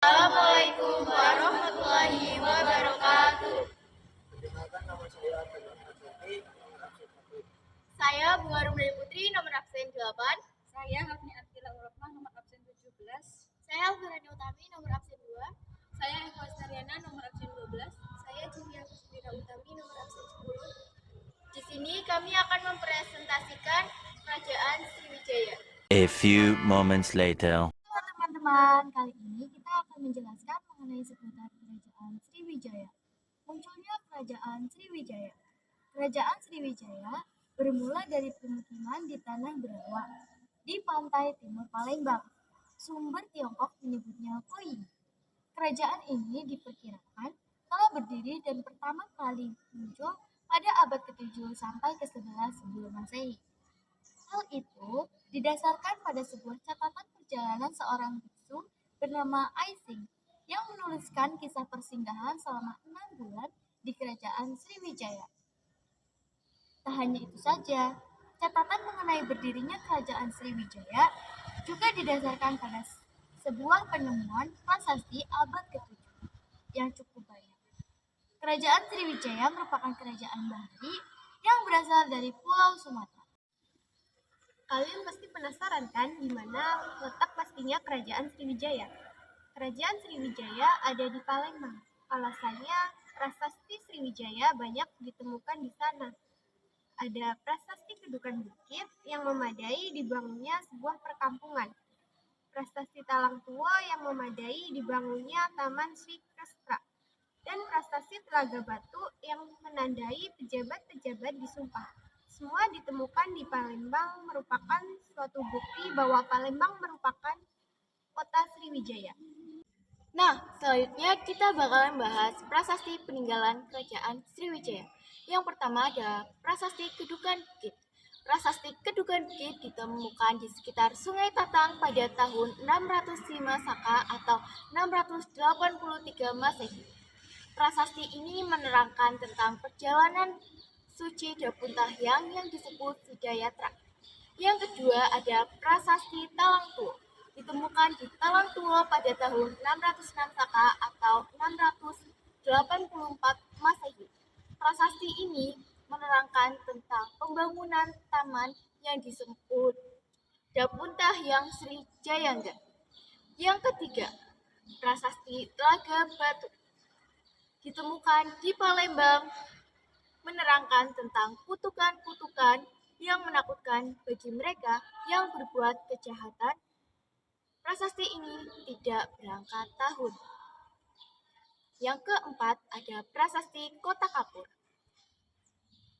Assalamualaikum warahmatullahi wabarakatuh. Perkenalkan, nama saya Teguh Marsudi, nomor absen 1. Saya Bunga Rumeli Putri, nomor absen 8. Saya Hafni Atila Urahmah, nomor absen 17. Saya Alfirani Utami, nomor absen 2. Saya Eva Stariana, nomor absen 12. Saya Julia Kusmira Utami, nomor absen 10. Di sini kami akan mempresentasikan Kerajaan Sriwijaya. A few moments later. Halo teman-teman, kali ini kita akan menjelaskan mengenai seputar Kerajaan Sriwijaya. Munculnya Kerajaan Sriwijaya. Kerajaan Sriwijaya bermula dari pemukiman di Tanah Berawa, di pantai timur Palembang. Sumber Tiongkok menyebutnya Koi. Kerajaan ini diperkirakan telah berdiri dan pertama kali muncul pada abad ke-7 sampai ke-11 sebelum Masehi. Hal itu didasarkan pada sebuah catatan perjalanan seorang biksu bernama Aising yang menuliskan kisah persinggahan selama 6 bulan di Kerajaan Sriwijaya. Tak hanya itu saja, catatan mengenai berdirinya Kerajaan Sriwijaya juga didasarkan pada sebuah penemuan prasasti abad ke-7 yang cukup banyak. Kerajaan Sriwijaya merupakan kerajaan bahari yang berasal dari Pulau Sumatera. Kalian pasti penasaran kan di mana letak pastinya Kerajaan Sriwijaya? Kerajaan Sriwijaya ada di Palembang. Alasannya, prasasti Sriwijaya banyak ditemukan di sana. Ada prasasti kedukan bukit yang memadai dibangunnya sebuah perkampungan. Prasasti Talang Tua yang memadai dibangunnya Taman Sri Kestra. Dan prasasti Telaga Batu yang menandai pejabat-pejabat disumpah. Semua ditemukan di Palembang merupakan suatu bukti bahwa Palembang merupakan kota Sriwijaya. Nah, selanjutnya kita bakalan bahas prasasti peninggalan Kerajaan Sriwijaya. Yang pertama ada prasasti Kedukan Bukit. Prasasti Kedukan Bukit ditemukan di sekitar Sungai Tatang pada tahun 605 Saka atau 683 Masehi. Prasasti ini menerangkan tentang perjalanan suci Dapuntahyang yang disebut Sidayatra. Yang kedua ada prasasti Talang Tua. Ditemukan di Talang Tua pada tahun 606 Saka atau 684 Masehi. Prasasti ini menerangkan tentang pembangunan taman yang disebut Dapuntahyang Sri Jayangga. Yang ketiga, prasasti Telaga Batu. Ditemukan di Palembang, menerangkan tentang kutukan-kutukan yang menakutkan bagi mereka yang berbuat kejahatan. Prasasti ini tidak berangkat tahun. Yang keempat ada prasasti Kota Kapur.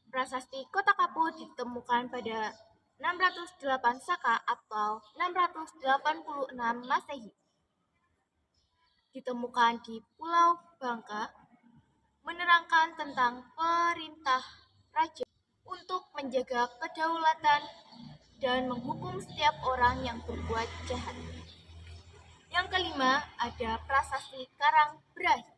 Prasasti Kota Kapur ditemukan pada 608 Saka atau 686 Masehi. Ditemukan di Pulau Bangka, menerangkan tentang perintah raja untuk menjaga kedaulatan dan menghukum setiap orang yang berbuat jahat. Yang kelima ada prasasti Karang Berahi.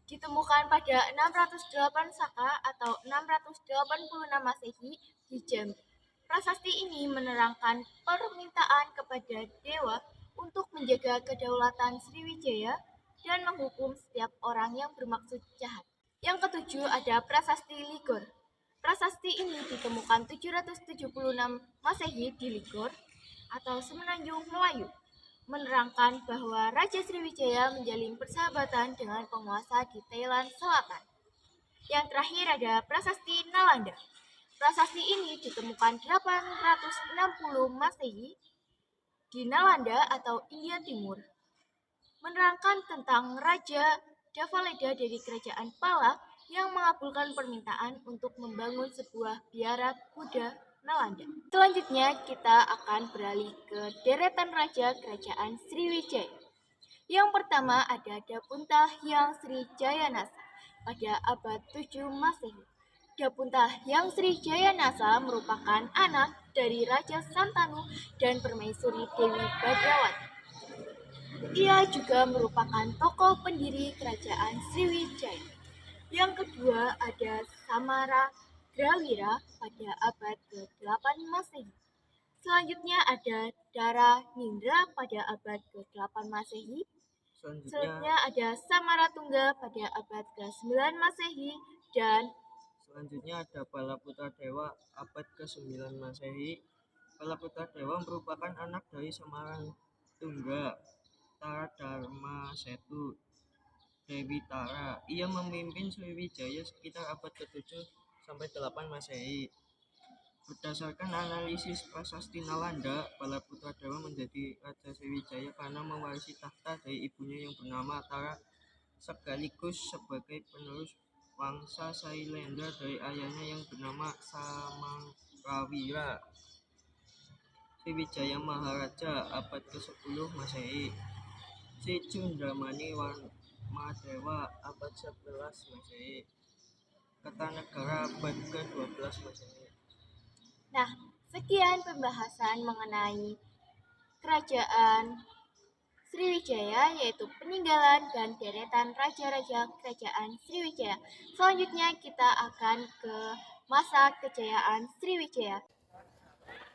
Ditemukan pada 608 Saka atau 686 Masehi di Jambi. Prasasti ini menerangkan permintaan kepada dewa untuk menjaga kedaulatan Sriwijaya dan menghukum setiap orang yang bermaksud jahat. Yang ketujuh ada prasasti Ligor. Prasasti ini ditemukan 776 Masehi di Ligor atau Semenanjung Melayu, menerangkan bahwa Raja Sriwijaya menjalin persahabatan dengan penguasa di Thailand Selatan. Yang terakhir ada prasasti Nalanda. Prasasti ini ditemukan 860 Masehi di Nalanda atau India Timur, menerangkan tentang Raja Davaleda dari Kerajaan Pala yang mengabulkan permintaan untuk membangun sebuah biara kuda Nalanda. Selanjutnya kita akan beralih ke deretan raja Kerajaan Sriwijaya. Yang pertama ada Dapuntahyang Sri Jayanasa pada abad 7 Masehi. Dapuntahyang Sri Jayanasa merupakan anak dari Raja Santanu dan Permaisuri Dewi Badrawati. Ia juga merupakan tokoh pendiri Kerajaan Sriwijaya. Yang kedua ada Samara Grawira pada abad ke-8 Masehi. Selanjutnya ada Dara Nindra pada abad ke-8 Masehi. Selanjutnya Selanjutnya ada Samaratungga pada abad ke-9 Masehi dan ada Balaputra Dewa abad ke-9 Masehi. Balaputra Dewa merupakan anak dari Samaratungga, Tara Dharma Setu, Dewi Tara. Ia memimpin Sriwijaya sekitar abad ke-7 sampai 8 Masehi. Berdasarkan analisis prasasti Nalanda, Balaputra Dewa menjadi Raja Sriwijaya karena mewarisi tahta dari ibunya yang bernama Tara sekaligus sebagai penerus Wangsa Sailendra dari ayahnya yang bernama Samangrawira. Sriwijaya Maharaja abad ke-10 Masehi. Sri Cundramani Warmadewa abad 11 Masehi. Kertanegara abad ke-12 Masehi. Nah, sekian pembahasan mengenai kerajaan Sriwijaya, yaitu peninggalan dan deretan raja-raja kerajaan Sriwijaya. Selanjutnya kita akan ke masa kejayaan Sriwijaya.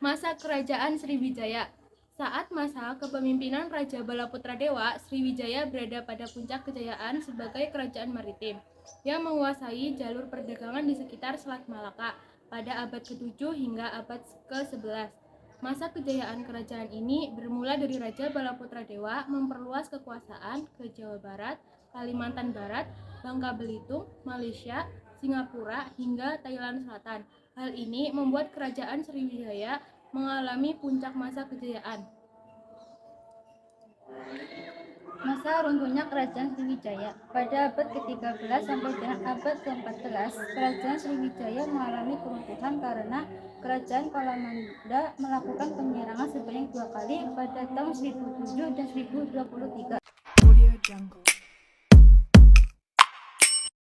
Masa Kerajaan Sriwijaya. Saat masa kepemimpinan Raja Balaputra Dewa, Sriwijaya berada pada puncak kejayaan sebagai kerajaan maritim yang menguasai jalur perdagangan di sekitar Selat Malaka pada abad ke-7 hingga abad ke-11. Masa kejayaan kerajaan ini bermula dari Raja Balaputra Dewa memperluas kekuasaan ke Jawa Barat, Kalimantan Barat, Bangka Belitung, Malaysia, Singapura, hingga Thailand Selatan. Hal ini membuat kerajaan Sriwijaya mengalami puncak masa kejayaan. Masa runtuhnya kerajaan Sriwijaya. Pada abad ke-13 sampai dengan abad ke-14, kerajaan Sriwijaya mengalami keruntuhan karena kerajaan Kalamanda melakukan penyerangan sebanyak 2 kali pada tahun 1007 dan 1023.